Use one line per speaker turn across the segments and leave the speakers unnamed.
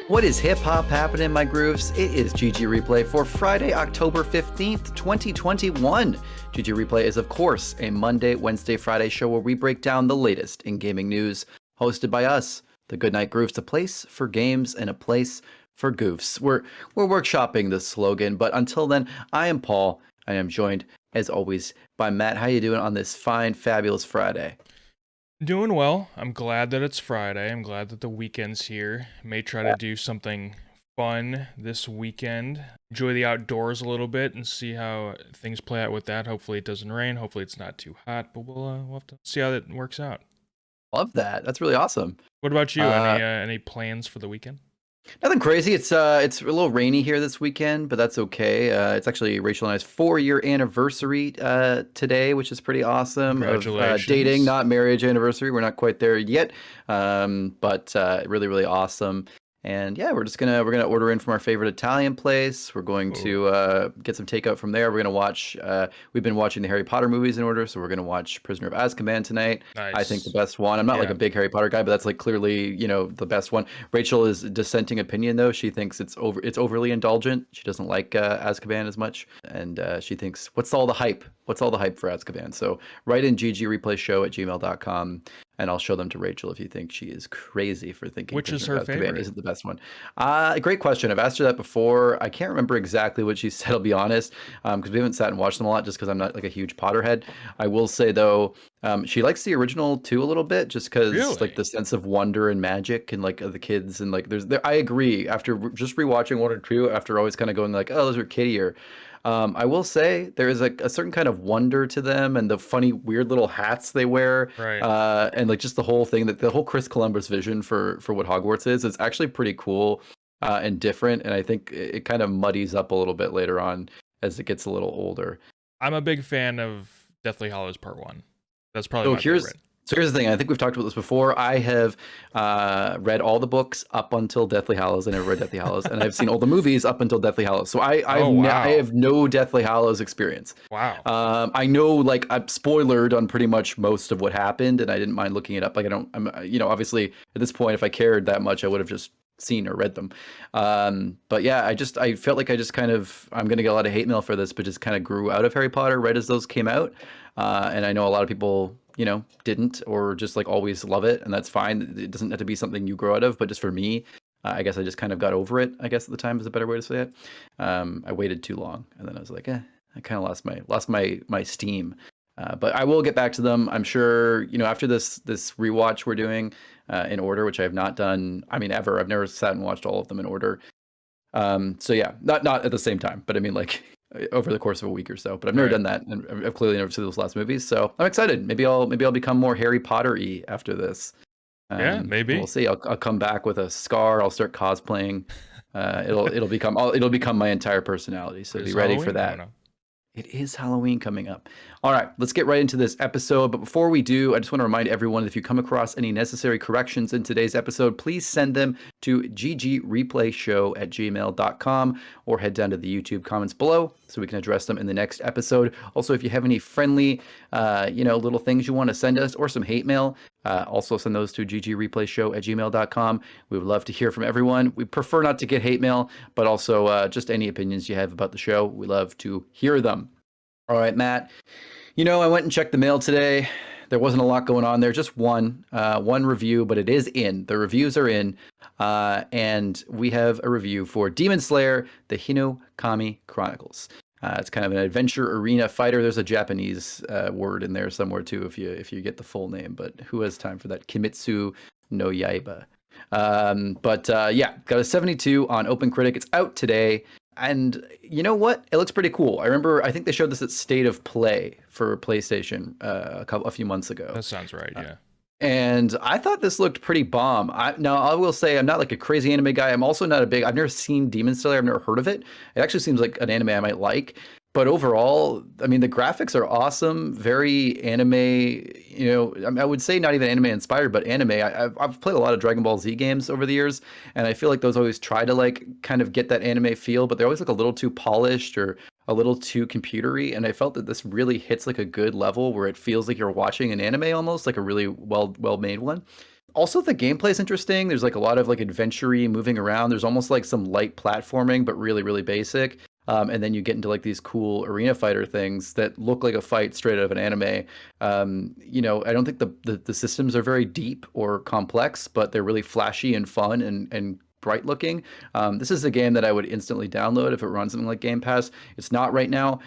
What is hip hop happening, my grooves? It is GG Replay for Friday, October 15th, 2021. GG Replay is, of course, a Monday, Wednesday, Friday show where we break down the latest in gaming news, hosted by us, the Goodnight Groofs, a place for games and a place for goofs. We're workshopping this slogan, but until then, I am Paul. I am joined, as always, by Matt. How you doing on this fine, fabulous Friday?
Doing well. I'm glad that it's Friday. I'm glad that the weekend's here. May try to do something fun this weekend. Enjoy the outdoors a little bit and see how things play out with that. Hopefully it doesn't rain. Hopefully it's not too hot, but we'll have to see how that works out.
Love that. That's really awesome.
What about you? Any plans for the weekend?
Nothing crazy. It's a little rainy here this weekend, but that's okay. It's actually Rachel and I's 4-year anniversary today, which is pretty awesome.
Congratulations.
Of dating, not marriage anniversary. We're not quite there yet, but really, really awesome. And yeah, we're gonna order in from our favorite Italian place. We're going to get some takeout from there. We're gonna watch. We've been watching the Harry Potter movies in order, so we're gonna watch Prisoner of Azkaban tonight.
Nice.
I think the best one. I'm not like a big Harry Potter guy, but that's like clearly the best one. Rachel is dissenting opinion though. She thinks it's overly indulgent. She doesn't like Azkaban as much, and she thinks what's all the hype? What's all the hype for Azkaban? So write in ggreplayshow@gmail.com. And I'll show them to Rachel if you think she is crazy for thinking
which is her favorite.
Isn't the best one. Great question. I've asked her that before. I can't remember exactly what she said, I'll be honest, because we haven't sat and watched them a lot just because I'm not like a huge Potterhead. I will say, though, she likes the original too a little bit just because like the sense of wonder and magic and like the kids and like I agree. After just rewatching 1 or 2, after always kind of going like, oh, those are kiddier. I will say there is a certain kind of wonder to them and the funny, weird little hats they wear,
right?
And like just the whole thing, that the whole Chris Columbus vision for what Hogwarts is actually pretty cool and different. And I think it kind of muddies up a little bit later on as it gets a little older.
I'm a big fan of Deathly Hallows Part 1. That's probably my favorite.
So here's the thing. I think we've talked about this before. I have read all the books up until Deathly Hallows. I never read Deathly Hallows, and I've seen all the movies up until Deathly Hallows. So I have no Deathly Hallows experience.
Wow.
I know, like, I'm spoilered on pretty much most of what happened, and I didn't mind looking it up. Like, I'm obviously at this point, if I cared that much, I would have just seen or read them. But yeah, I felt like I just kind of, I'm gonna get a lot of hate mail for this, but just kind of grew out of Harry Potter right as those came out. And I know a lot of people didn't, or just like always love it, and that's fine. It doesn't have to be something you grow out of, but just for me, I guess I just kind of got over it, I guess at the time is a better way to say it. I waited too long, and then I was like, I kind of lost my steam. But I will get back to them. I'm sure, after this rewatch we're doing in order, which I have not done, I mean, ever. I've never sat and watched all of them in order. So yeah, not at the same time, but I mean, like, over the course of a week or so. But I've never done that, and I've clearly never seen those last movies. So I'm excited. Maybe I'll become more Harry Potter-y after this.
Yeah, maybe.
We'll see. I'll come back with a scar. I'll start cosplaying. It'll become my entire personality. So be ready for that. It is Halloween coming up. All right, let's get right into this episode. But before we do, I just want to remind everyone that if you come across any necessary corrections in today's episode, please send them to ggreplayshow@gmail.com or head down to the YouTube comments below so we can address them in the next episode. Also, if you have any friendly, little things you want to send us or some hate mail, also send those to ggreplayshow@gmail.com. We would love to hear from everyone. We prefer not to get hate mail, but also just any opinions you have about the show. We love to hear them. All right, Matt. I went and checked the mail today. There wasn't a lot going on there, just one review, but it is in. The reviews are in, and we have a review for Demon Slayer: The Hinokami Chronicles. It's kind of an adventure arena fighter. There's a Japanese word in there somewhere too, if you get the full name. But who has time for that? Kimetsu no Yaiba. Yeah, got a 72 on OpenCritic. It's out today. And you know what? It looks pretty cool. I think they showed this at State of Play for PlayStation a few months ago.
That sounds right, yeah.
And I thought this looked pretty bomb. Now, I will say I'm not like a crazy anime guy. I'm also not I've never seen Demon Slayer. I've never heard of it. It actually seems like an anime I might like. But overall, I mean, the graphics are awesome, very anime, I would say not even anime inspired, but anime. I've played a lot of Dragon Ball Z games over the years, and I feel like those always try to like kind of get that anime feel, but they always look a little too polished or a little too computery, and I felt that this really hits like a good level where it feels like you're watching an anime almost, like a really well made one. Also, the gameplay is interesting. There's like a lot of like adventure-y moving around. There's almost like some light platforming, but really basic. And then you get into like these cool arena fighter things that look like a fight straight out of an anime. I don't think the systems are very deep or complex, but they're really flashy and fun and bright looking. This is a game that I would instantly download if it runs something like Game Pass. It's not right now,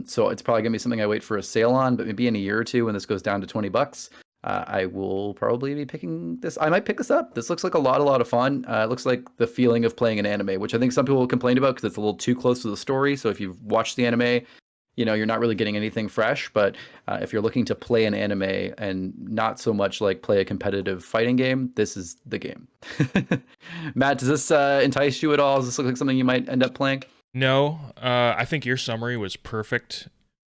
so it's probably gonna be something I wait for a sale on. But maybe in a year or two when this goes down to $20. I will probably be picking this. I might pick this up. This looks like a lot of fun. It looks like the feeling of playing an anime, which I think some people will complain about because it's a little too close to the story. So if you've watched the anime, you're not really getting anything fresh. But if you're looking to play an anime and not so much like play a competitive fighting game, this is the game. Matt, does this entice you at all? Does this look like something you might end up playing?
No, I think your summary was perfect,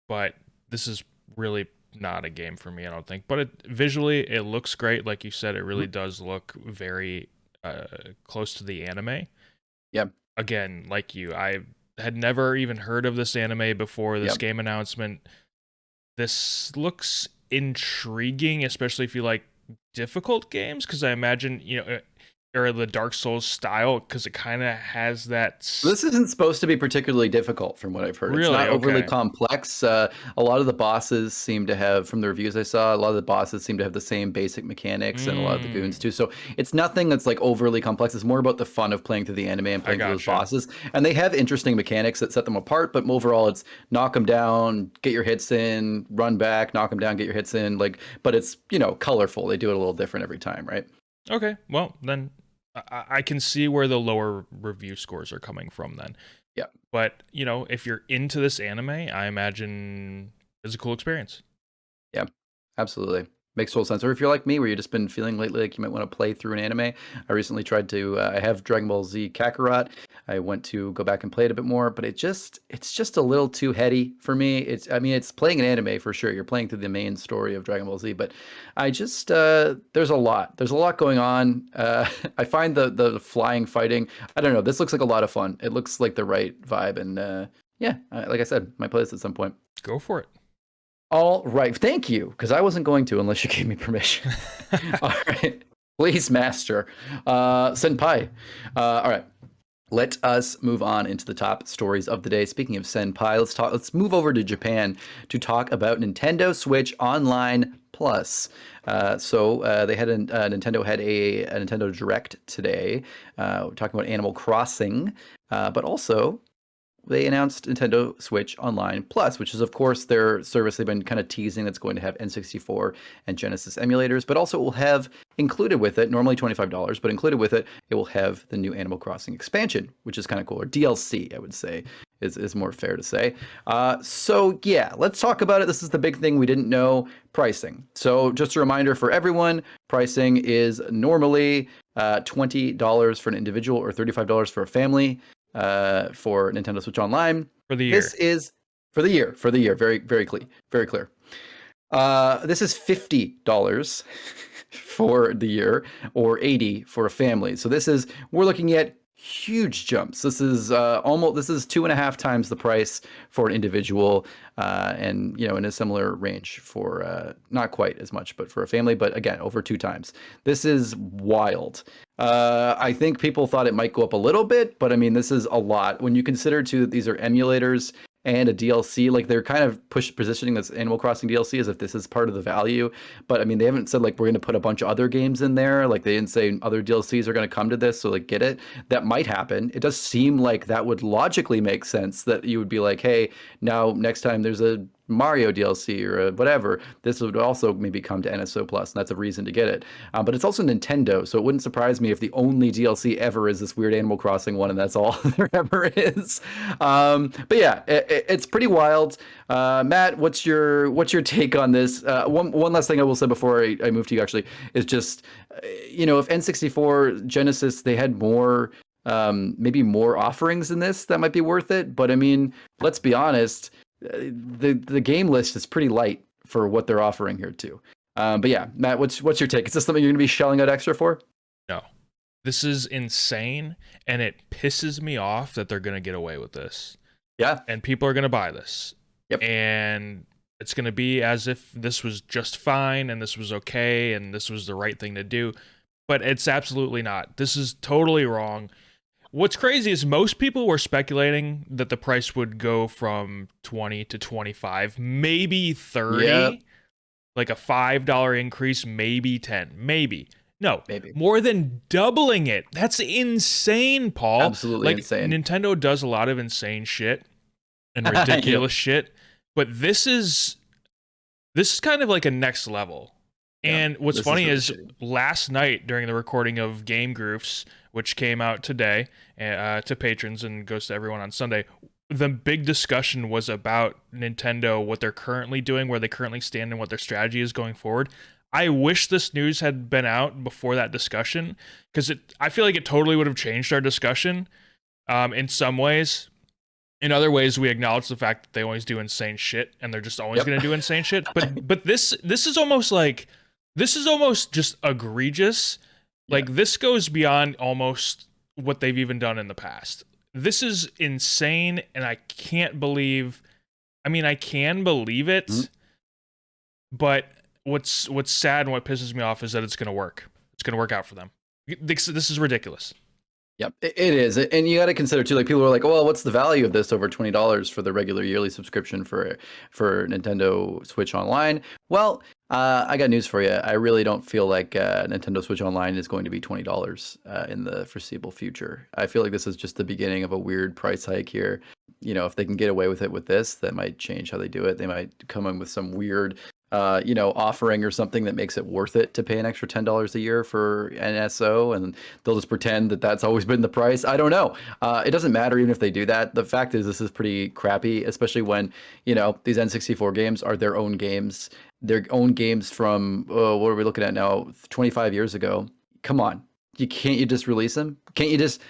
but this is really not a game for me, I don't think. But visually, it looks great. Like you said, it really does look very close to the anime.
Yep.
Again, like you, I had never even heard of this anime before this game announcement. This looks intriguing, especially if you like difficult games, because I imagine, or the Dark Souls style, because it kind of has that.
This isn't supposed to be particularly difficult, from what I've heard. It's
Really?
not overly
Okay.
complex. A lot of the bosses seem to have, from the reviews I saw, a lot of the bosses seem to have the same basic mechanics, and a lot of the goons too. So it's nothing that's like overly complex. It's more about the fun of playing through the anime and
I
playing through those
gotcha.
bosses. And they have interesting mechanics that set them apart. But overall, it's knock them down, get your hits in, run back, knock them down, get your hits in. But it's colorful. They do it a little different every time, right?
Okay. Well, then I can see where the lower review scores are coming from then.
Yeah.
But, if you're into this anime, I imagine it's a cool experience.
Yeah, absolutely. Makes total sense. Or if you're like me, where you've just been feeling lately like you might want to play through an anime. I recently tried to. I have Dragon Ball Z Kakarot. I went to go back and play it a bit more, but it's just a little too heady for me. I mean, it's playing an anime for sure. You're playing through the main story of Dragon Ball Z, but I just there's a lot. There's a lot going on. I find the flying fighting. I don't know. This looks like a lot of fun. It looks like the right vibe, and yeah, like I said, might play this at some point.
Go for it.
All right. Thank you, because I wasn't going to unless you gave me permission. All right. Please, master. Senpai. All right. Let us move on into the top stories of the day. Speaking of Senpai, let's move over to Japan to talk about Nintendo Switch Online Plus. They had Nintendo had a Nintendo Direct today, talking about Animal Crossing, but also they announced Nintendo Switch Online Plus, which is, of course, their service they've been kind of teasing that's going to have N64 and Genesis emulators, but also it will have included with it, normally $25, but included with it, it will have the new Animal Crossing expansion, which is kind of cool, or DLC, I would say, is more fair to say. Yeah, let's talk about it. This is the big thing we didn't know, pricing. So just a reminder for everyone, pricing is normally $20 for an individual or $35 for a family. For Nintendo Switch Online.
For the year.
This is for the year. Very clear. This is $50 for the year or $80 for a family. So we're looking at huge jumps. This is 2.5 times the price for an individual, and in a similar range for not quite as much, but for a family. But again, over 2 times. This is wild. I think people thought it might go up a little bit, but I mean, this is a lot when you consider too that these are emulators and a DLC. Like they're kind of positioning this Animal Crossing DLC as if this is part of the value. But I mean, they haven't said like we're going to put a bunch of other games in there. Like they didn't say other DLCs are going to come to this. So like get it. That might happen. It does seem like that would logically make sense that you would be like, hey, now next time there's a Mario DLC or whatever, this would also maybe come to NSO Plus, and that's a reason to get it. But it's also Nintendo, so it wouldn't surprise me if the only DLC ever is this weird Animal Crossing one, and that's all there ever is. But yeah, it's pretty wild. Matt, what's your take on this? One last thing I will say before I move to you actually is just, if N64 Genesis they had more. Maybe more offerings in this that might be worth it. But I mean, let's be honest, the game list is pretty light for what they're offering here too. But yeah, Matt, what's your take? Is this something you're going to be shelling out extra for?
No. This is insane, and it pisses me off that they're going to get away with this.
Yeah.
and people are going to buy this.
Yep.
And it's going to be as if this was just fine and this was okay and this was the right thing to do. But it's absolutely not. This is totally wrong. What's crazy is most people were speculating that the price would go from 20 to 25, maybe
Yep.
30, like a $5 increase, maybe 10, maybe. No,
Maybe.
more than doubling it. That's insane, Paul.
Absolutely
Like
insane.
Nintendo does a lot of insane shit and
Yep.
ridiculous shit, but this is kind of like a next level.
Yeah.
And what's
This is
funny
really
is
shitty.
last night during the recording of Game Groofs, which came out today to patrons and goes to everyone on Sunday, the big discussion was about Nintendo, what they're currently doing, where they currently stand, and what their strategy is going forward. I wish this news had been out before that discussion because I feel like it totally would have changed our discussion in some ways. In other ways, we acknowledge the fact that they always do insane shit and they're just always
Yep.
going to do insane shit. But this is almost like this is almost just egregious.
Yeah.
Like this goes beyond almost what they've even done in the past. This is insane, and I can't believe. I mean, I can believe it,
Mhm.
but what's sad and what pisses me off is that it's going to work. It's going to work out for them. This is ridiculous.
Yep, it is, and you got to consider too. Like people are like, "Well, what's the value of this over $20 for the regular yearly subscription for Nintendo Switch Online?" Well, I got news for you. I really don't feel like Nintendo Switch Online is going to be $20 in the foreseeable future. I feel like this is just the beginning of a weird price hike here. You know, if they can get away with it with this, that might change how they do it. They might come in with some weird offering or something that makes it worth it to pay an extra $10 a year for NSO, and they'll just pretend that that's always been the price. I don't know. It doesn't matter even if they do that. The fact is, this is pretty crappy, especially when these N64 games are their own games from what are we looking at now? 25 years ago. Come on, can't you just release them? Can't you just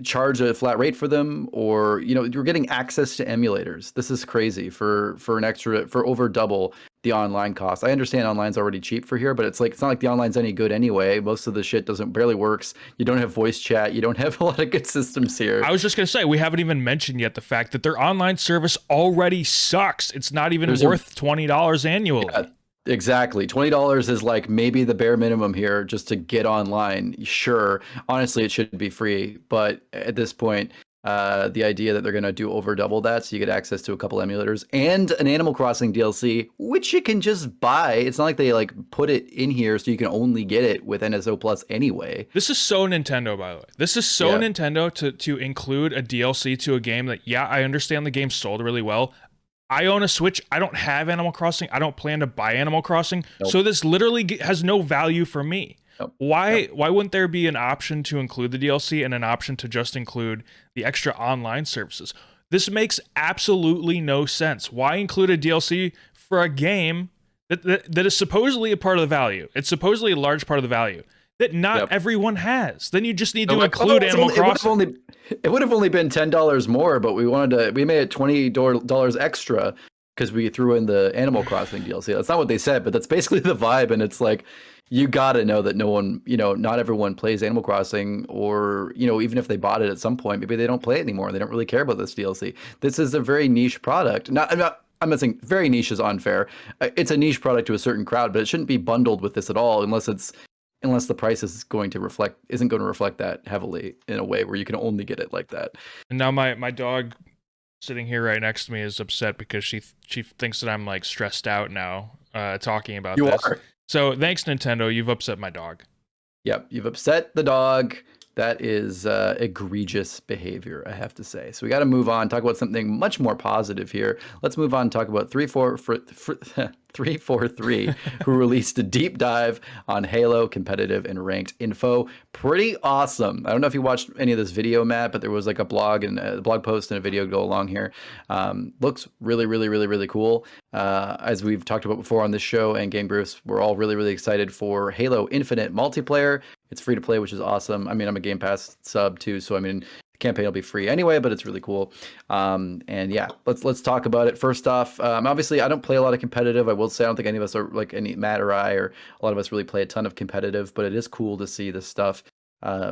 charge a flat rate for them? Or you're getting access to emulators. This is crazy for an extra, for over double the online cost. I understand online's already cheap for here, but it's not like the online's any good anyway. Most of the shit barely works. You don't have voice chat. You don't have a lot of good systems here.
I was just going to say, we haven't even mentioned yet the fact that their online service already sucks. It's not even worth $20 annually.
Yeah, exactly. $20 is like maybe the bare minimum here just to get online. Sure. Honestly, it should be free. But at this point, the idea that they're going to do over double that so you get access to a couple emulators and an Animal Crossing DLC, which you can just buy. It's not like they put it in here so you can only get it with NSO Plus anyway.
This is so Nintendo, by the way. This is so Nintendo to include a DLC to a game that, yeah, I understand the game sold really well. I own a Switch. I don't have Animal Crossing. I don't plan to buy Animal Crossing.
Nope.
So this literally has no value for me.
Nope.
Why wouldn't there be an option to include the DLC and an option to just include the extra online services? This makes absolutely no sense. Why include a DLC for a game that is supposedly a part of the value? It's supposedly a large part of the value that not everyone has. Then you just need to include Animal Crossing.
It would have only been $10 more, but we made it $20 extra because we threw in the Animal Crossing DLC. That's not what they said, but that's basically the vibe. And it's like, you gotta know that not everyone plays Animal Crossing, or even if they bought it at some point, maybe they don't play it anymore. They don't really care about this DLC. This is a very niche product. I'm not saying very niche is unfair. It's a niche product to a certain crowd, but it shouldn't be bundled with this at all, unless the price isn't going to reflect that heavily in a way where you can only get it like that.
And now my dog sitting here right next to me is upset because she thinks that I'm stressed out now talking about this.
You are.
So thanks, Nintendo. You've upset my dog.
Yep, you've upset the dog. That is egregious behavior, I have to say. So we got to move on, talk about something much more positive here. Let's move on and talk about 343, who released a deep dive on Halo competitive and ranked info. Pretty awesome. I don't know if you watched any of this video, Matt, but there was a blog post and a video go along here. Looks really, really, really, really cool. As we've talked about before on this show and Game Groofs, we're all really, really excited for Halo Infinite multiplayer. It's free to play, which is awesome. I mean, I'm a Game Pass sub too, so the campaign will be free anyway, but it's really cool. And yeah, let's talk about it. First off, obviously I don't play a lot of competitive. I will say I don't think any of us are Matt or I, or a lot of us really play a ton of competitive, but it is cool to see this stuff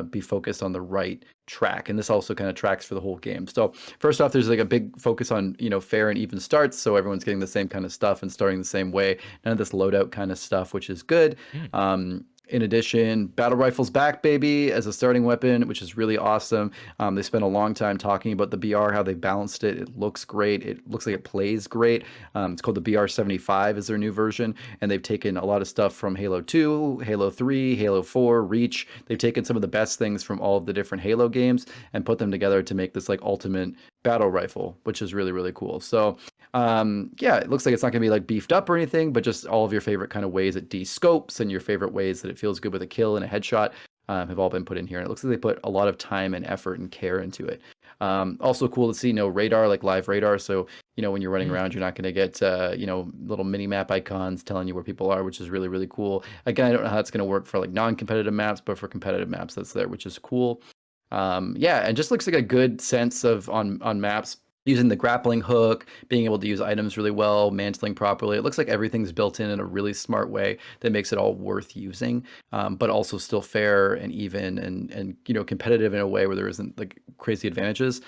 be focused on the right track. And this also kind of tracks for the whole game. So first off, there's like a big focus on, fair and even starts. So everyone's getting the same kind of stuff and starting the same way. None of this loadout kind of stuff, which is good.
Mm.
In addition, battle rifles back, baby, as a starting weapon, which is really awesome. They spent a long time talking about the BR, how they balanced it. It looks great. It looks like it plays great. It's called the BR-75 is their new version, and they've taken a lot of stuff from Halo 2, Halo 3, Halo 4, Reach. They've taken some of the best things from all of the different Halo games and put them together to make this like ultimate battle rifle, which is really, really cool. So yeah, it looks like it's not going to be like beefed up or anything, but just all of your favorite kind of ways it de-scopes and your favorite ways that it feels good with a kill and a headshot have all been put in here. And it looks like they put a lot of time and effort and care into it. Also cool to see no radar, like live radar. So, when you're running
Mm.
around, you're not going to get, little mini map icons telling you where people are, which is really, really cool. Again, I don't know how that's going to work for like non-competitive maps, but for competitive maps, that's there, which is cool. Yeah, and just looks like a good sense of on maps using the grappling hook, being able to use items really well, mantling properly. It looks like everything's built in a really smart way that makes it all worth using, but also still fair and even and competitive in a way where there isn't like crazy advantages.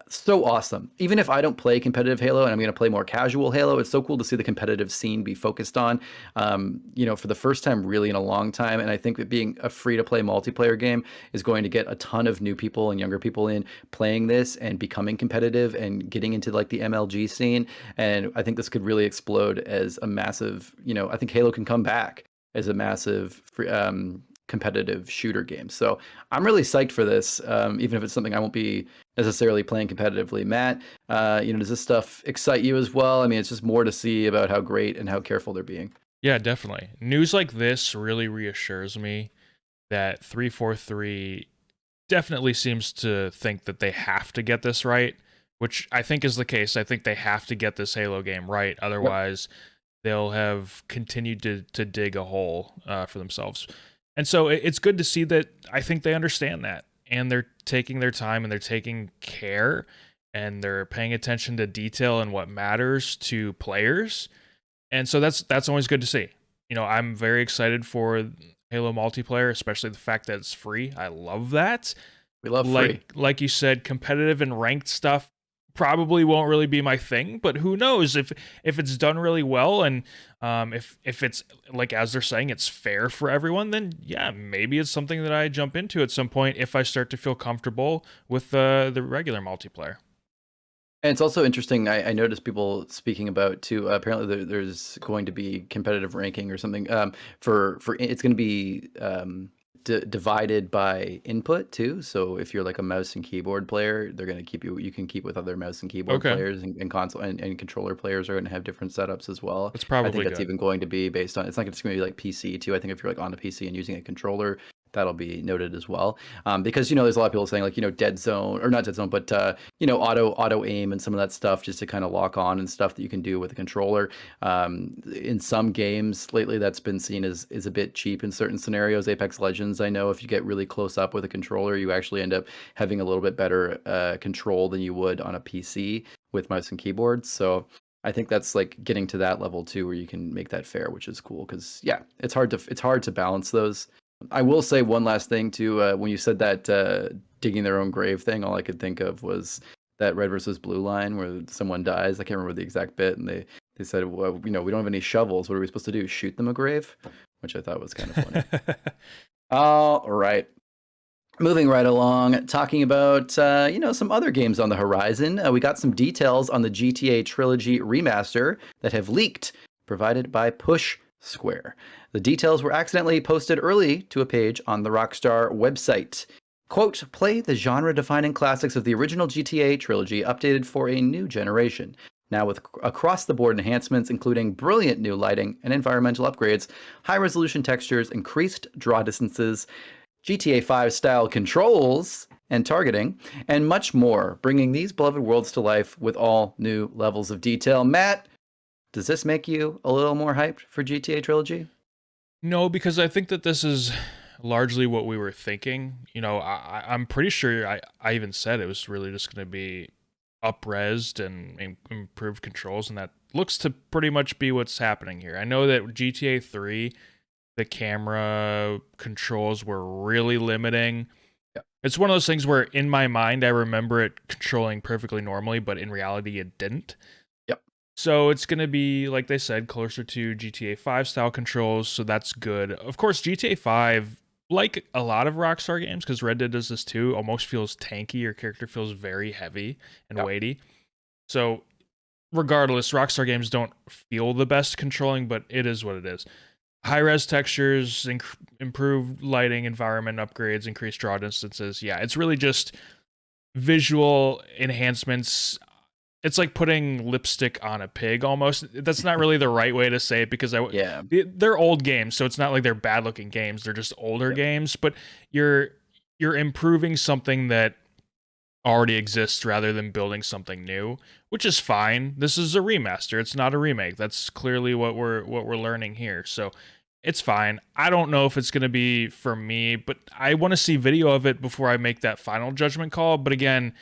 So awesome. Even if I don't play competitive Halo and I'm going to play more casual Halo, it's so cool to see the competitive scene be focused on, for the first time really in a long time. And I think that being a free to play multiplayer game is going to get a ton of new people and younger people in playing this and becoming competitive and getting into like the MLG scene. And I think this could really explode as a massive, I think Halo can come back as a massive competitive shooter game. So I'm really psyched for this, even if it's something I won't be necessarily playing competitively. Matt, does this stuff excite you as well? I mean, it's just more to see about how great and how careful they're being.
Yeah, definitely. News like this really reassures me that 343 definitely seems to think that they have to get this right, which I think is the case. I think they have to get this Halo game right.
Yep.
Otherwise, they'll have continued to dig a hole for themselves. And so it's good to see that I think they understand that and they're taking their time and they're taking care and they're paying attention to detail and what matters to players. And so that's always good to see. I'm very excited for Halo multiplayer, especially the fact that it's free. I love that.
We love free.
Like you said, competitive and ranked stuff probably won't really be my thing, but who knows if it's done really well and if it's like as they're saying it's fair for everyone, then yeah, maybe it's something that I jump into at some point if I start to feel comfortable with the regular multiplayer.
And it's also interesting. I noticed people speaking about too. Apparently, there's going to be competitive ranking or something. For it's going to be divided by input too. So if you're like a mouse and keyboard player, they're going to keep you. You can keep with other mouse and keyboard
Okay,
players, and console and controller players are going to have different setups as well.
that's
I think
probably
that's
good.
even going to be based on. It's not just going to be like PC too. I think if you're like on a PC and using a controller, that'll be noted as well. Because there's a lot of people saying like dead zone or not dead zone, but auto aim and some of that stuff just to kind of lock on and stuff that you can do with a controller. In some games lately, that's been seen as is a bit cheap in certain scenarios. Apex Legends, I know if you get really close up with a controller, you actually end up having a little bit better control than you would on a PC with mouse and keyboard. So I think that's like getting to that level too, where you can make that fair, which is cool. Because yeah, it's hard to balance those. I will say one last thing too. When you said that digging their own grave thing, all I could think of was that red versus blue line where someone dies. I can't remember the exact bit, and they said, well, we don't have any shovels. What are we supposed to do? Shoot them a grave? Which I thought was kind of funny. All right. Moving right along, talking about some other games on the horizon. We got some details on the GTA Trilogy remaster that have leaked, provided by Push Square. The details were accidentally posted early to a page on the Rockstar website. Quote, play the genre-defining classics of the original GTA trilogy updated for a new generation. Now with across-the-board enhancements, including brilliant new lighting and environmental upgrades, high-resolution textures, increased draw distances, GTA 5 style controls and targeting, and much more, bringing these beloved worlds to life with all new levels of detail. Matt, does this make you a little more hyped for GTA Trilogy?
No, because I think that this is largely what we were thinking. I'm pretty sure I even said it was really just going to be upresed and improved controls, and that looks to pretty much be what's happening here. I know that GTA 3 The camera controls were really limiting.
Yeah.
It's one of those things where in my mind I remember it controlling perfectly normally, but in reality it didn't.
Yep.
So it's going to be, like they said, closer to GTA 5 style controls, so that's good. Of course, GTA 5, like a lot of Rockstar games, because Red Dead does this too, almost feels tanky. Your character feels very heavy and
Yep.
weighty. So regardless, Rockstar games don't feel the best controlling, but it is what it is. High res textures, improved lighting, environment upgrades, increased draw distances. Yeah, it's really just visual enhancements. It's like putting lipstick on a pig almost. That's not really the right way to say it because
Yeah.
they're old games, so it's not like they're bad looking games. They're just older
Yep.
games, but you're you're improving something that already exists rather than building something new, which is fine. This is a remaster. It's not a remake. That's clearly what we're learning here. So it's fine. I don't know if it's going to be for me, but I want to see video of it before I make that final judgment call. But again,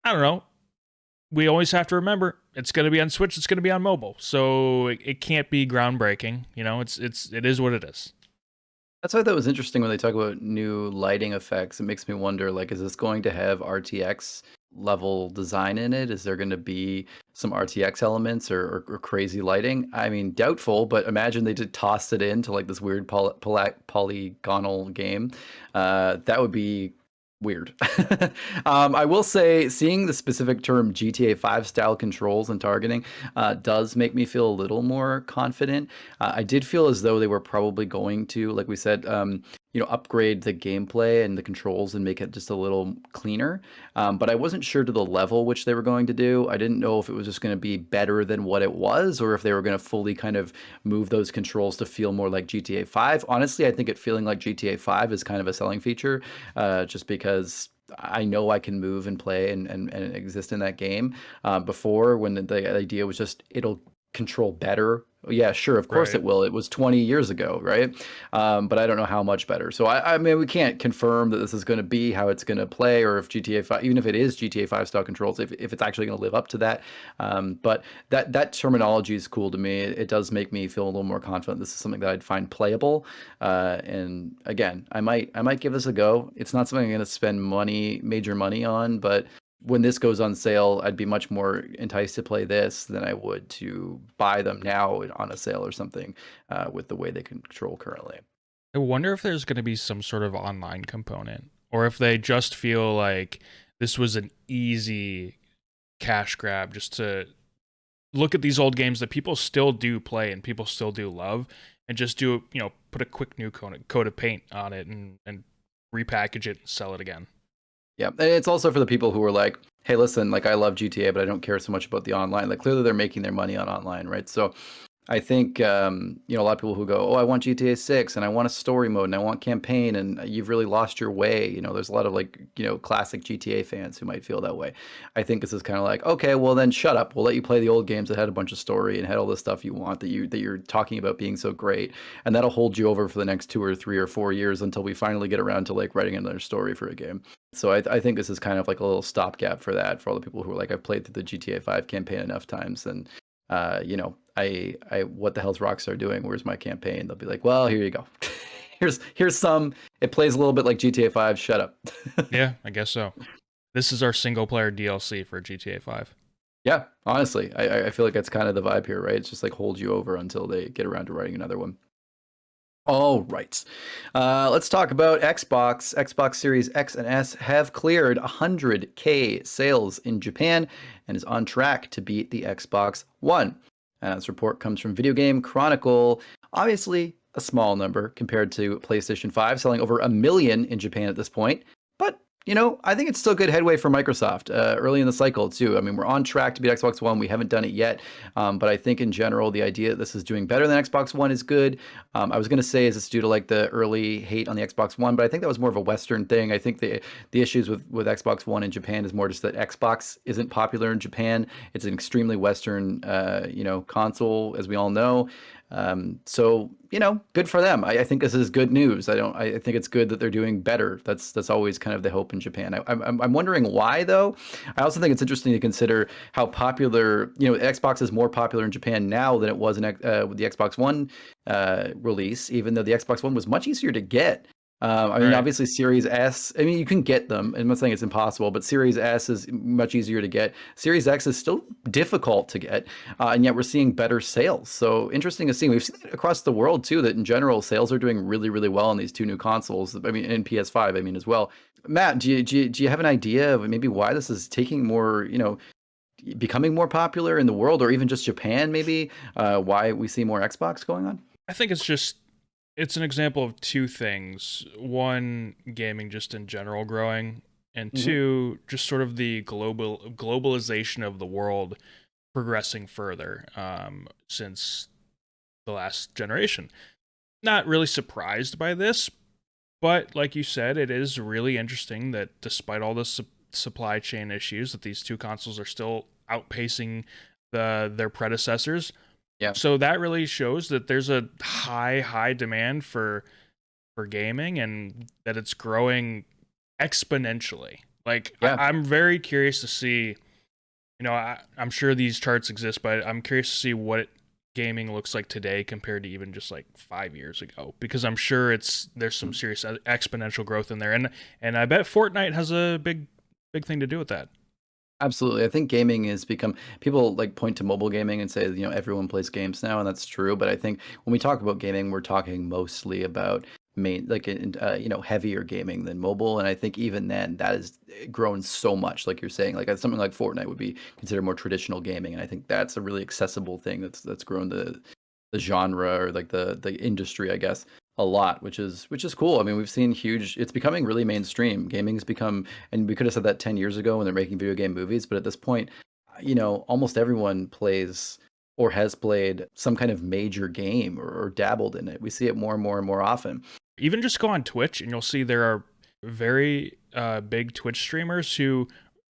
I don't know. We always have to remember it's going to be on Switch, it's going to be on mobile. So it can't be groundbreaking, it is what it is.
That's why that was interesting when they talk about new lighting effects. It makes me wonder, like, is this going to have RTX level design in it? Is there going to be some RTX elements or crazy lighting? I mean, doubtful, but imagine they just tossed it into like this weird polygonal game. That would be weird. I will say, seeing the specific term GTA 5 style controls and targeting does make me feel a little more confident. I did feel as though they were probably going to, like we said, upgrade the gameplay and the controls and make it just a little cleaner. But I wasn't sure to the level which they were going to do. I didn't know if it was just going to be better than what it was, or if they were going to fully kind of move those controls to feel more like GTA 5. Honestly, I think it feeling like GTA 5 is kind of a selling feature, just because I know I can move and play and exist in that game. Before, when the idea was just it'll control better. Yeah, sure, of course
Right.
it will. It was 20 years ago, right? But I don't know how much better. So I mean, we can't confirm that this is going to be how it's going to play, or if GTA 5, even if it is GTA 5 style controls, if it's actually going to live up to that. But that terminology is cool to me. It does make me feel a little more confident. This is something that I'd find playable. And again, I might give this a go. It's not something I'm going to spend major money on, but when this goes on sale, I'd be much more enticed to play this than I would to buy them now on a sale or something, with the way they control currently.
I wonder if there's going to be some sort of online component or if they just feel like this was an easy cash grab just to look at these old games that people still do play and people still do love and just do, put a quick new coat of paint on it and repackage it and sell it again.
Yeah, and it's also for the people who are like, "Hey, listen, like I love GTA, but I don't care so much about the online." Like clearly they're making their money on online, right? So I think a lot of people who go, "Oh, I want GTA 6 and I want a story mode and I want campaign," and you've really lost your way. There's a lot of like, classic GTA fans who might feel that way. I think this is kind of like, okay, well then shut up. We'll let you play the old games that had a bunch of story and had all this stuff you want, that you're talking about being so great, and that'll hold you over for the next 2 or 3 or 4 years until we finally get around to like writing another story for a game. So I think this is kind of like a little stopgap for that, for all the people who are like, I've played through the GTA 5 campaign enough times, and I what the hell's Rockstar doing? Where's my campaign? They'll be like, well, here you go. Here's some. It plays a little bit like GTA 5. Shut up.
Yeah, I guess so. This is our single player DLC for GTA 5.
Yeah, honestly, I feel like that's kind of the vibe here, right? It's just like hold you over until they get around to writing another one. All right. Let's talk about Xbox. Xbox Series X and S have cleared 100K sales in Japan and is on track to beat the Xbox One. This report comes from Video Game Chronicle. Obviously, a small number compared to PlayStation 5, selling over 1 million in Japan at this point. But I think it's still good headway for Microsoft early in the cycle, too. I mean, we're on track to beat Xbox One. We haven't done it yet. But I think in general, the idea that this is doing better than Xbox One is good. I was going to say, is this due to like the early hate on the Xbox One? But I think that was more of a Western thing. I think the issues with Xbox One in Japan is more just that Xbox isn't popular in Japan. It's an extremely Western, console, as we all know. So good for them. I think this is good news. I think it's good that they're doing better. That's always kind of the hope in Japan. I'm wondering why though. I also think it's interesting to consider how popular, Xbox is more popular in Japan now than it was with the Xbox One release, even though the Xbox One was much easier to get. I mean,
Right.
obviously, Series S. I mean, you can get them. I'm not saying it's impossible, but Series S is much easier to get. Series X is still difficult to get, and yet we're seeing better sales. So interesting to see. We've seen it across the world too. That in general, sales are doing really, really well on these two new consoles. I mean, in PS5. I mean, as well. Matt, do you have an idea of maybe why this is taking more? Becoming more popular in the world, or even just Japan? Maybe why we see more Xbox going on?
I think it's an example of two things. One, gaming just in general growing, and
Hmm.
two, just sort of the globalization of the world progressing further since the last generation. Not really surprised by this, but like you said, it is really interesting that despite all the supply chain issues, that these two consoles are still outpacing their predecessors.
Yeah,
So that really shows that there's a high demand for gaming, and that it's growing exponentially. Like
yeah.
I'm very curious to see. I'm sure these charts exist, but I'm curious to see what gaming looks like today compared to even just like 5 years ago, because I'm sure there's some serious exponential growth in there, and I bet Fortnite has a big thing to do with that.
Absolutely. I think gaming has become, people like point to mobile gaming and say, everyone plays games now, and that's true. But I think when we talk about gaming, we're talking mostly about heavier gaming than mobile. And I think even then, that has grown so much. Like you're saying, like something like Fortnite would be considered more traditional gaming, and I think that's a really accessible thing that's grown the genre, or like the industry, I guess, a lot, which is cool. I mean, we've seen huge. It's becoming really mainstream. Gaming has become, and we could have said that 10 years ago when they're making video game movies, but at this point, almost everyone plays or has played some kind of major game, or dabbled in it. We see it more and more and more often.
Even just go on Twitch and you'll see there are very big Twitch streamers who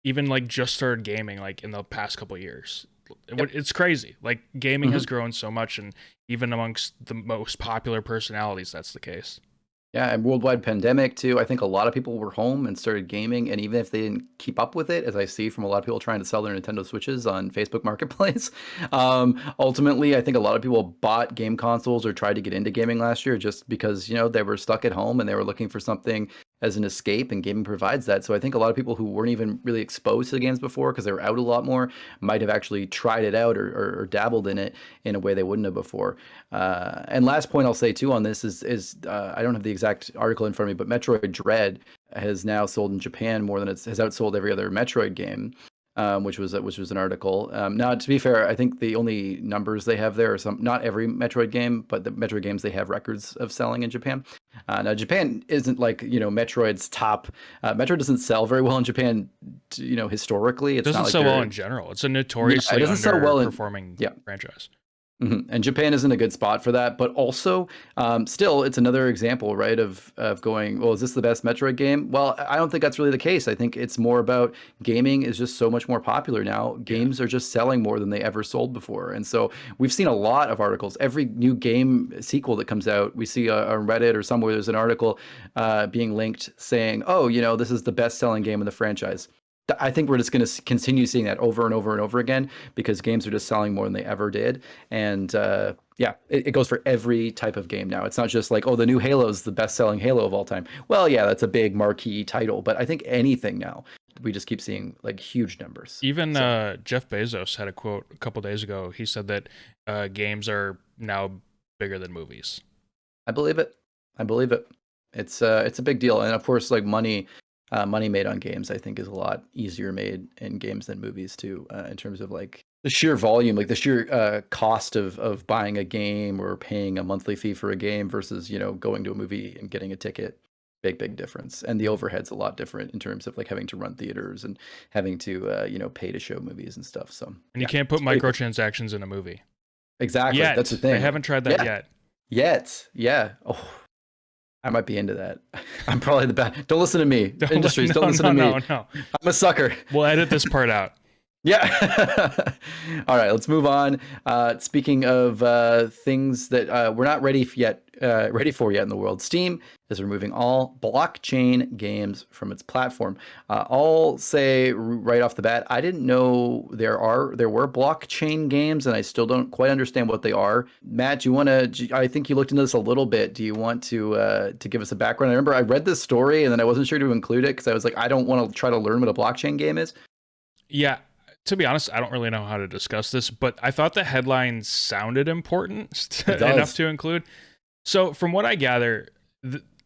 even like just started gaming like in the past couple of years.
Yep.
It's crazy. Like gaming
Hmm.
has grown so much, and even amongst the most popular personalities, that's the case.
Yeah, and worldwide pandemic too. I think a lot of people were home and started gaming, and even if they didn't keep up with it, as I see from a lot of people trying to sell their Nintendo Switches on Facebook Marketplace, ultimately, I think a lot of people bought game consoles or tried to get into gaming last year just because they were stuck at home and they were looking for something as an escape, and gaming provides that. So I think a lot of people who weren't even really exposed to the games before because they were out a lot more might have actually tried it out, or dabbled in it in a way they wouldn't have before. And last point I'll say too on this is I don't have the exact article in front of me, but Metroid Dread has now sold in Japan more than has outsold every other Metroid game, which was an article. Now, to be fair, I think the only numbers they have there are not every Metroid game, but the Metroid games they have records of selling in Japan. Now, Japan isn't like Metroid's top. Metroid doesn't sell very well in Japan. Historically,
It
it's not
doesn't
like
sell well
they're
in general. It's a
yeah, it
notoriously
doesn't sell well in
underperforming
yeah.
franchise.
And Japan isn't a good spot for that, but also, still, it's another example, right, of going, well, is this the best Metroid game? Well, I don't think that's really the case. I think it's more about gaming is just so much more popular now.
Yeah.
Games are just selling more than they ever sold before, and so we've seen a lot of articles. Every new game sequel that comes out, we see on Reddit or somewhere there's an article being linked saying, "Oh, this is the best-selling game in the franchise." I think we're just going to continue seeing that over and over and over again because games are just selling more than they ever did. And yeah, it goes for every type of game now. It's not just like, oh, the new Halo is the best selling Halo of all time. Well, yeah, that's a big marquee title, but I think anything now, we just keep seeing like huge numbers.
Even
So
Jeff Bezos had a quote a couple days ago. He said that games are now bigger than movies.
I believe it. I believe it. It's a big deal. And of course, like money made on games, I think, is a lot easier made in games than movies too, in terms of like the sheer volume, like the sheer cost of buying a game or paying a monthly fee for a game versus going to a movie and getting a ticket. Big difference, and the overhead's a lot different in terms of like having to run theaters and having to pay to show movies and stuff. So
And you
yeah,
can't put
it's pretty cool.
microtransactions in a movie.
Exactly, that's the
Yet. They
thing.
haven't tried that
Yeah,
yet.
yet, yeah. Oh, I might be into that. I'm probably the bad. Don't listen to me, industries. Don't
No,
listen
no,
to me.
no, no.
I'm a sucker.
We'll edit this part out.
Yeah. All right, let's move on. Speaking of things that we're not ready for yet in the world, Steam is removing all blockchain games from its platform. I'll say right off the bat, I didn't know there were blockchain games, and I still don't quite understand what they are. Matt, do you want to? I think you looked into this a little bit. Do you want to give us a background? I remember I read this story, and then I wasn't sure to include it because I was like, I don't want to try to learn what a blockchain game is.
Yeah, to be honest, I don't really know how to discuss this, but I thought the headline sounded important
It
enough
does.
to include. So, from what I gather,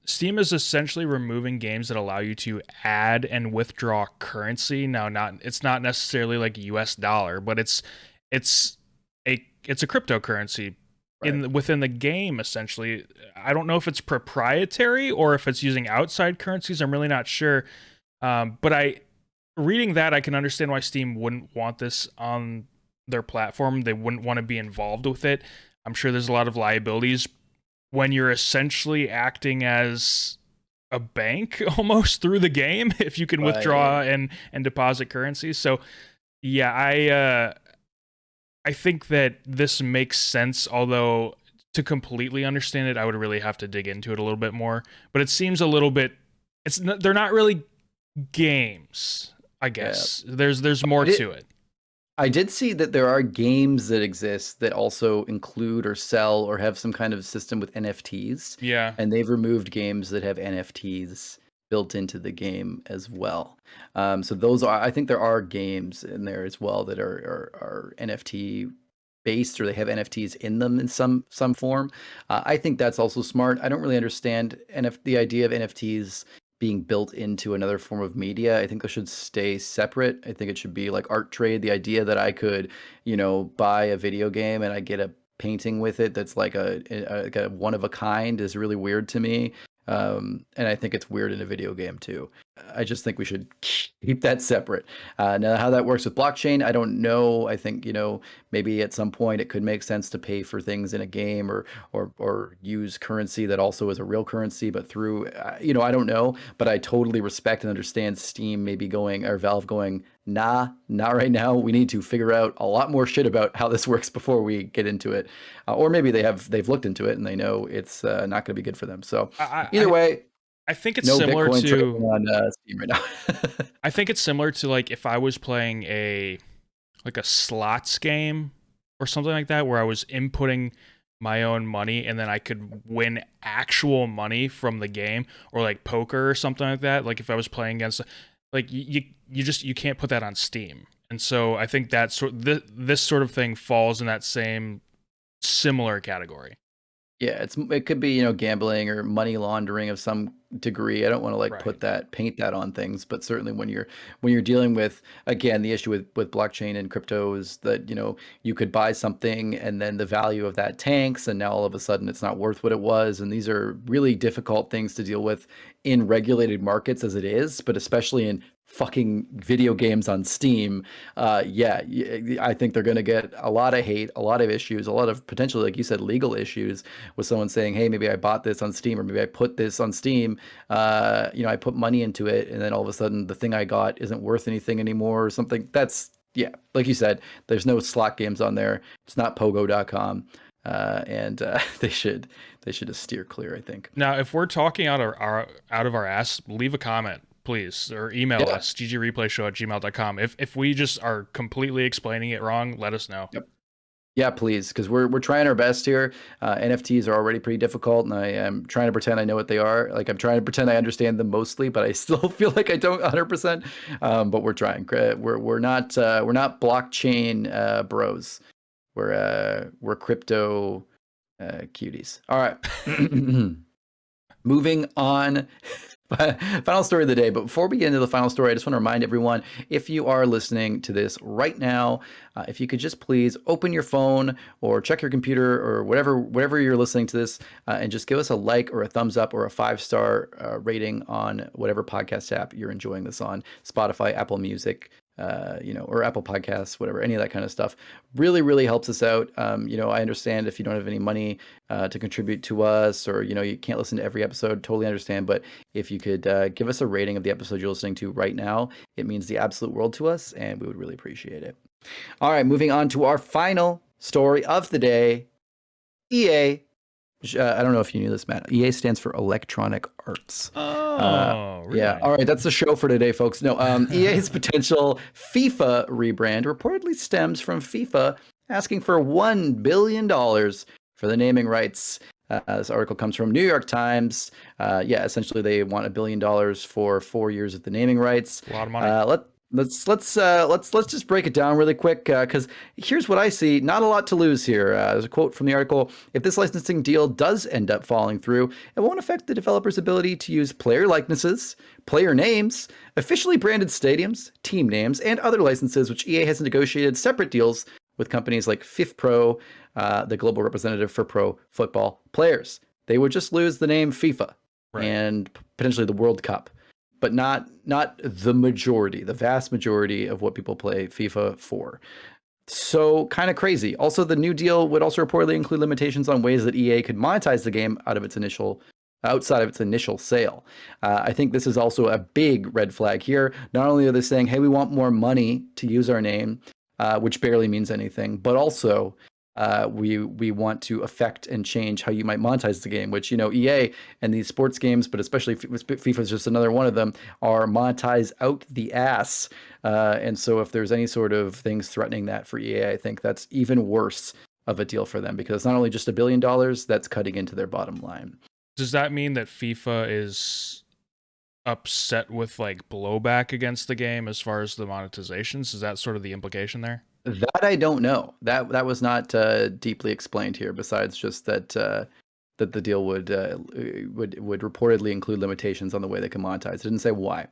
Steam is essentially removing games that allow you to add and withdraw currency. Now, not it's not necessarily like US dollar, but it's it's a cryptocurrency
Right.
within the game essentially. I don't know if it's proprietary or if it's using outside currencies. I'm really not sure. But I reading that, I can understand why Steam wouldn't want this on their platform. They wouldn't want to be involved with it. I'm sure there's a lot of liabilities when you're essentially acting as a bank almost through the game if you can withdraw
Right.
and deposit currency. So yeah, I think that this makes sense, although to completely understand it, I would really have to dig into it a little bit more. But it seems a little bit they're not really games, I
Yeah.
guess. There's more
I did,
to it.
I did see that there are games that exist that also include or sell or have some kind of system with NFTs,
Yeah.
and they've removed games that have NFTs built into the game as well. So those are, I think there are games in there as well that are NFT based or they have NFTs in them in some form. I think that's also smart. I don't really understand the idea of NFTs being built into another form of media. I think they should stay separate. I think it should be like art trade. The idea that I could, buy a video game and I get a painting with it that's like a one of a kind is really weird to me. And I think it's weird in a video game too. I just think we should keep that separate. Now, how that works with blockchain, I don't know. I think, maybe at some point it could make sense to pay for things in a game or use currency that also is a real currency, but through, I don't know. But I totally respect and understand Steam maybe going or Valve going, nah, not right now. We need to figure out a lot more shit about how this works before we get into it. Or maybe they've looked into it and they know it's not going to be good for them. So
I,
either
I
way,
I think it's
no
similar
Bitcoin trading
to
on Steam right now.
I think it's similar to like if I was playing a slots game or something like that where I was inputting my own money and then I could win actual money from the game, or like poker or something like that. Like if I was playing against, like you can't put that on Steam. And so I think that this sort of thing falls in that same similar category.
Yeah, it could be, gambling or money laundering of some degree. I don't want to like
Right.
paint that on things, but certainly when you're dealing with, again, the issue with blockchain and crypto is that, you could buy something and then the value of that tanks and now all of a sudden it's not worth what it was. And these are really difficult things to deal with in regulated markets as it is, but especially in fucking video games on Steam. Yeah, I think they're going to get a lot of hate, a lot of issues, a lot of potentially, like you said, legal issues with someone saying, hey, maybe I bought this on Steam or maybe I put this on Steam. I put money into it and then all of a sudden the thing I got isn't worth anything anymore or something. That's, yeah, like you said, there's no slot games on there. It's not pogo.com. And they should just steer clear, I think.
Now, if we're talking out of our ass, leave a comment, please, or email
Yeah.
us, ggreplayshow@gmail.com. If we just are completely explaining it wrong, let us know.
Yep. Yeah, please, because we're trying our best here. NFTs are already pretty difficult, and I am trying to pretend I know what they are. Like I'm trying to pretend I understand them mostly, but I still feel like I don't 100%. But we're trying. We're not blockchain bros. We're crypto cuties. All right. Moving on. Final story of the day. But before we get into the final story, I just want to remind everyone, if you are listening to this right now, if you could just please open your phone or check your computer or whatever you're listening to this, and just give us a like or a thumbs up or a 5-star rating on whatever podcast app you're enjoying this on: Spotify, Apple Music, or Apple Podcasts, whatever, any of that kind of stuff. Really, really helps us out. I understand if you don't have any money to contribute to us, or you can't listen to every episode. Totally understand. But if you could give us a rating of the episode you're listening to right now, it means the absolute world to us, and we would really appreciate it. All right, moving on to our final story of the day. EA. I don't know if you knew this, Matt. EA stands for Electronic Arts.
Oh, really?
Yeah. All right. That's the show for today, folks. No, EA's potential FIFA rebrand reportedly stems from FIFA asking for $1 billion for the naming rights. This article comes from New York Times. Essentially, they want $1 billion for 4 years of the naming rights.
A lot of money.
Let's just break it down really quick, because here's what I see. Not a lot to lose here. There's a quote from the article. If this licensing deal does end up falling through, it won't affect the developer's ability to use player likenesses, player names, officially branded stadiums, team names, and other licenses, which EA has negotiated separate deals with companies like FIFPro, the global representative for pro football players. They would just lose the name FIFA and potentially the World Cup, but not the majority, the vast majority of what people play FIFA for. So kind of crazy. Also, the new deal would also reportedly include limitations on ways that EA could monetize the game outside of its initial sale. I think this is also a big red flag here. Not only are they saying, hey, we want more money to use our name, which barely means anything, but also we want to affect and change how you might monetize the game, which, EA and these sports games, but especially FIFA is just another one of them, are monetize out the ass. And so if there's any sort of things threatening that for EA, I think that's even worse of a deal for them, because it's not only just $1 billion, that's cutting into their bottom line.
Does that mean that FIFA is upset with like blowback against the game as far as the monetizations? Is that sort of the implication there?
That I don't know. That was not deeply explained here. Besides just that that the deal would reportedly include limitations on the way they can monetize. It didn't say why.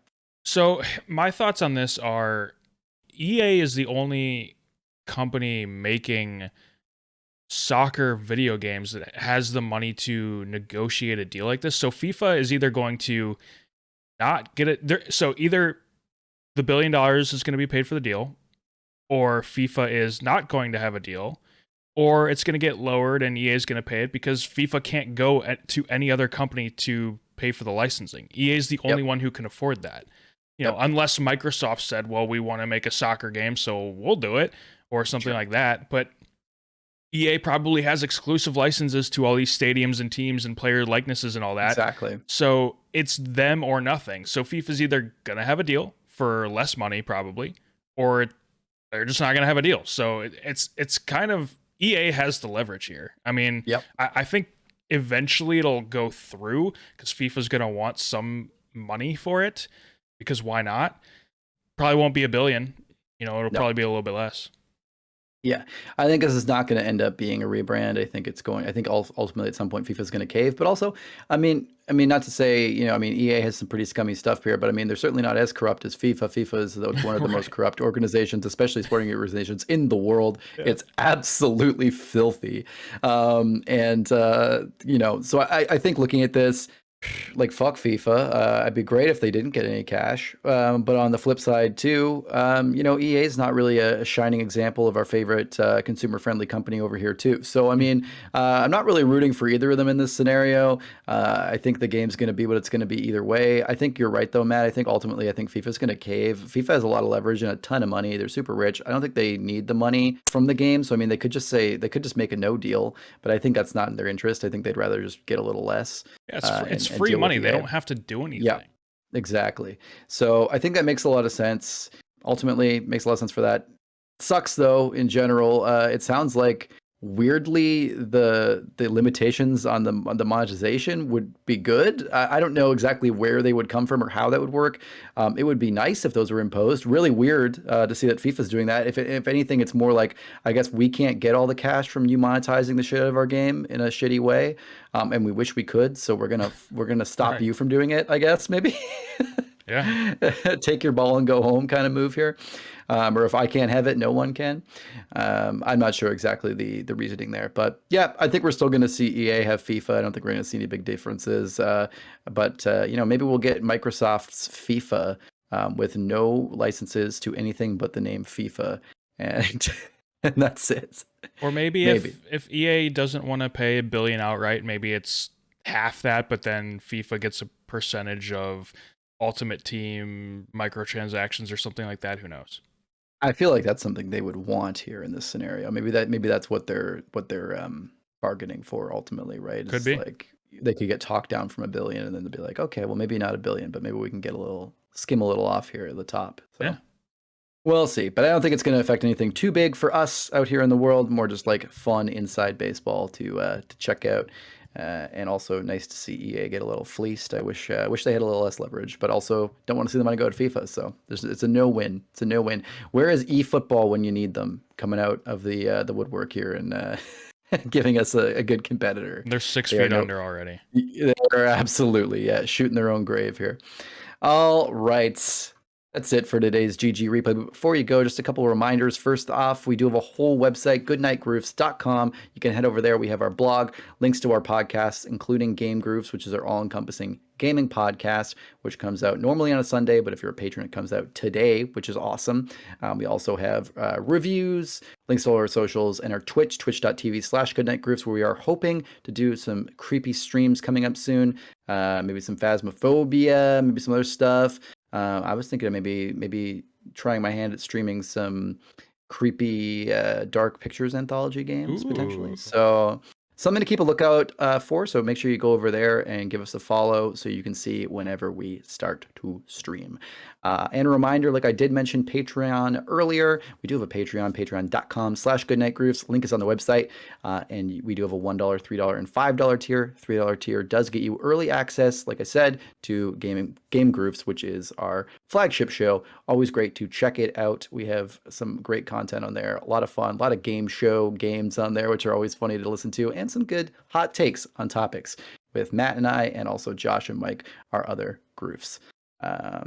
So my thoughts on this are, EA is the only company making soccer video games that has the money to negotiate a deal like this. So FIFA is either going to not get it. So either the $1 billion is going to be paid for the deal, or FIFA is not going to have a deal, or it's going to get lowered and EA is going to pay it because FIFA can't go to any other company to pay for the licensing. EA is the only one who can afford that. Unless Microsoft said, well, we want to make a soccer game, so we'll do it, or something like that. But EA probably has exclusive licenses to all these stadiums and teams and player likenesses and all that.
Exactly.
So it's them or nothing. So FIFA's either going to have a deal for less money, probably, or they're just not going to have a deal. So it's kind of, EA has the leverage here. I mean, I think eventually it'll go through because FIFA's going to want some money for it, because why not? Probably won't be $1 billion. It'll probably be a little bit less.
Yeah, I think this is not going to end up being a rebrand. I think ultimately at some point FIFA is going to cave. But also, I mean, not to say, EA has some pretty scummy stuff here, but I mean, they're certainly not as corrupt as FIFA. FIFA is one of the most corrupt organizations, especially sporting organizations in the world. Yeah. It's absolutely filthy. So I think looking at this, like, fuck FIFA. It'd be great if they didn't get any cash. But on the flip side too, EA is not really a shining example of our favorite consumer-friendly company over here too. So I mean, I'm not really rooting for either of them in this scenario. I think the game's going to be what it's going to be either way. I think you're right though, Matt. I think ultimately, FIFA's going to cave. FIFA has a lot of leverage and a ton of money. They're super rich. I don't think they need the money from the game. So I mean, they could just make a no deal, but I think that's not in their interest. I think they'd rather just get a little less.
Yeah, it's free money. They don't have to do anything.
Yeah, exactly. So I think that makes a lot of sense. Ultimately, makes a lot of sense for that. Sucks though. In general, it sounds like weirdly the limitations on the monetization would be good. I don't know exactly where they would come from or how that would work. It would be nice if those were imposed. Really weird to see that FIFA's doing that. If anything, it's more like, I guess we can't get all the cash from you monetizing the shit out of our game in a shitty way, and we wish we could. So we're gonna stop you from doing it, I guess, maybe.
Yeah.
Take your ball and go home kind of move here. Or if I can't have it, no one can. I'm not sure exactly the reasoning there. But yeah, I think we're still going to see EA have FIFA. I don't think we're going to see any big differences. But maybe we'll get Microsoft's FIFA with no licenses to anything but the name FIFA, and and that's it.
Or maybe
Maybe.
if EA doesn't want to pay $1 billion outright, maybe it's half that, but then FIFA gets a percentage of Ultimate Team microtransactions or something like that. Who knows?
I feel like that's something they would want here in this scenario. Maybe that's what they're bargaining for ultimately, right?
Could
Is
be.
like they could get talked down from $1 billion, and then they'd be like, okay, well maybe not $1 billion, but maybe we can get skim a little off here at the top. So
Yeah.
we'll see. But I don't think it's going to affect anything too big for us out here in the world. More just like fun inside baseball to check out. And also nice to see EA get a little fleeced. I wish they had a little less leverage, but also don't want to see the money go to FIFA. So it's a no-win. It's a no-win. Where is eFootball when you need them? Coming out of the woodwork here and giving us a good competitor.
They're 6 feet under already.
They're absolutely shooting their own grave here. All right. That's it for today's GG replay. But before you go, just a couple of reminders. First off, we do have a whole website, goodnightgroofs.com. You can head over there. We have our blog, links to our podcasts, including Game Groofs, which is our all-encompassing gaming podcast, which comes out normally on a Sunday, but if you're a patron, it comes out today, which is awesome. We also have reviews, links to all our socials, and our Twitch, twitch.tv/goodnightgroofs, where we are hoping to do some creepy streams coming up soon. Maybe some Phasmophobia, maybe some other stuff. I was thinking of maybe trying my hand at streaming some creepy dark pictures anthology games potentially. So something to keep a lookout for. So make sure you go over there and give us a follow so you can see whenever we start to stream. And a reminder, like I did mention Patreon earlier, we do have a Patreon, patreon.com/goodnightgroofs. Link is on the website. And we do have a $1, $3, and $5 tier. $3 tier does get you early access, like I said, to Game Groofs, which is our flagship show. Always great to check it out. We have some great content on there. A lot of fun, a lot of game show games on there, which are always funny to listen to, and some good hot takes on topics with Matt and I, and also Josh and Mike, our other Groofs.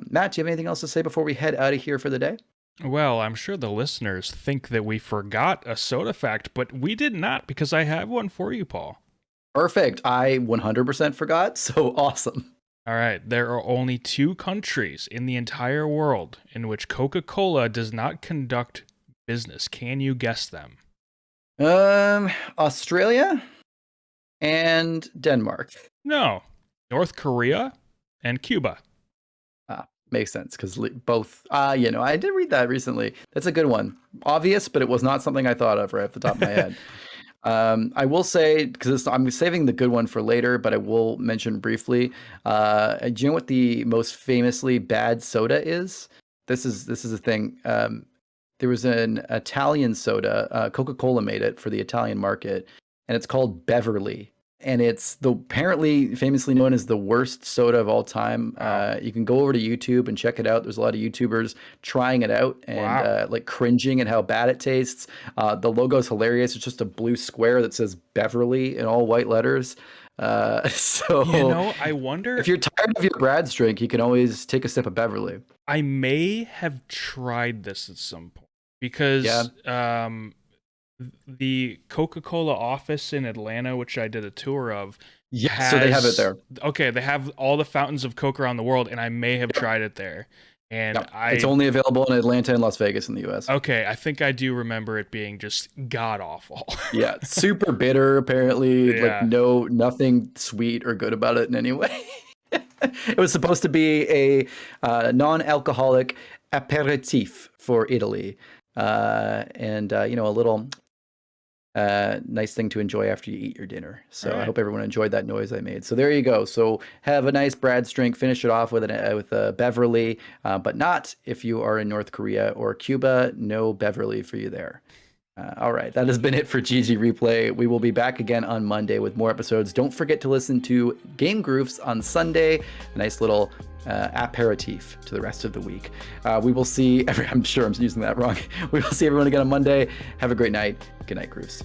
Matt, do you have anything else to say before we head out of here for the day?
Well, I'm sure the listeners think that we forgot a soda fact, but we did not, because I have one for you, Paul.
Perfect. I 100% forgot, so awesome.
All right. There are only 2 countries in the entire world in which Coca-Cola does not conduct business. Can you guess them?
Australia and Denmark.
No. North Korea and Cuba.
Makes sense because both, I did read that recently. That's a good one. Obvious, but it was not something I thought of right off the top of my head. I will say, because I'm saving the good one for later, but I will mention briefly. Do you know what the most famously bad soda is? This is a thing. There was an Italian soda. Coca-Cola made it for the Italian market, and it's called Beverly. And it's apparently famously known as the worst soda of all time. You can go over to YouTube and check it out. There's a lot of YouTubers trying it out and like cringing at how bad it tastes. The logo's hilarious. It's just a blue square that says Beverly in all white letters. So
I wonder
if you're tired of your Brad's drink, you can always take a sip of Beverly.
I may have tried this at some point because the Coca-Cola office in Atlanta, which I did a tour of,
so they have it there.
Okay, they have all the fountains of Coke around the world, and I may have tried it there. And
it's only available in Atlanta and Las Vegas in the U.S.
Okay, I think I do remember it being just god awful.
Yeah, super bitter. Apparently, like nothing sweet or good about it in any way. It was supposed to be a non-alcoholic aperitif for Italy, and a little nice thing to enjoy after you eat your dinner. So I hope everyone enjoyed that noise I made. So there you go. So have a nice Brad's drink. Finish it off with a Beverly, but not if you are in North Korea or Cuba. No Beverly for you there. All right, that has been it for GG Replay. We will be back again on Monday with more episodes. Don't forget to listen to Game Groofs on Sunday. A nice little aperitif to the rest of the week. We will see I'm sure I'm using that wrong. We will see everyone again on Monday. Have a great night. Good night, Groofs.